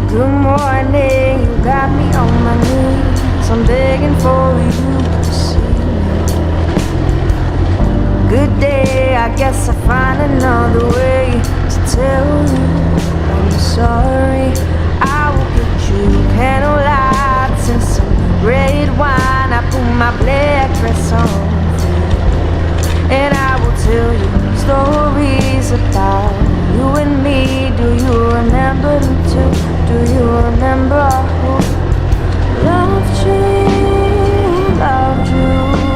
Good morning, you got me on my knees. I'm begging for you to see me. Good day, I guess I'll find another way to tell you I'm sorry. I will get you candlelights and some red wine. I put my black dress on, and I will tell you stories about you and me. Do you remember them too? Do you remember who loved you? Loved you,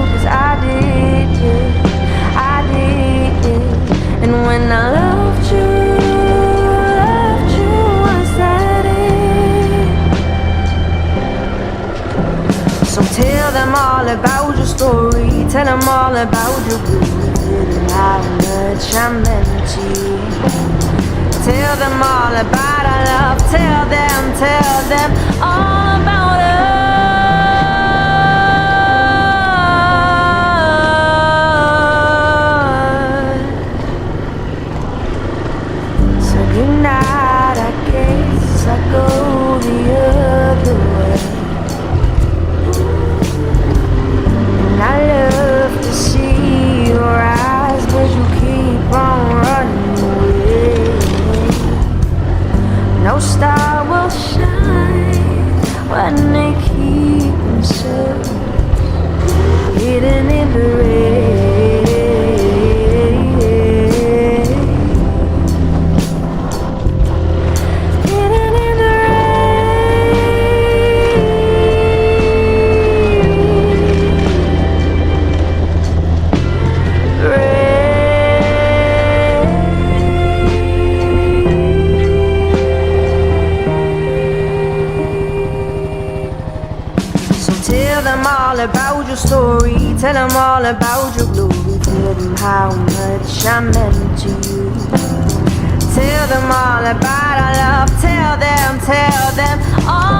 'cause I did, yeah, I did, yeah. And when I loved you, was that it? So tell them all about your story. Tell them all about your blues and how much I meant to you. Tell them all about our love. Tell them all about us. So good night, I guess I go the other way. And I love to see your eyes, but you keep on running away. No star will shine when they keep themselves hidden in the rain. Hidden in the Tell them all about your story. Tell them all about your glory. Tell them how much I meant to you. Tell them all about our love. Tell them all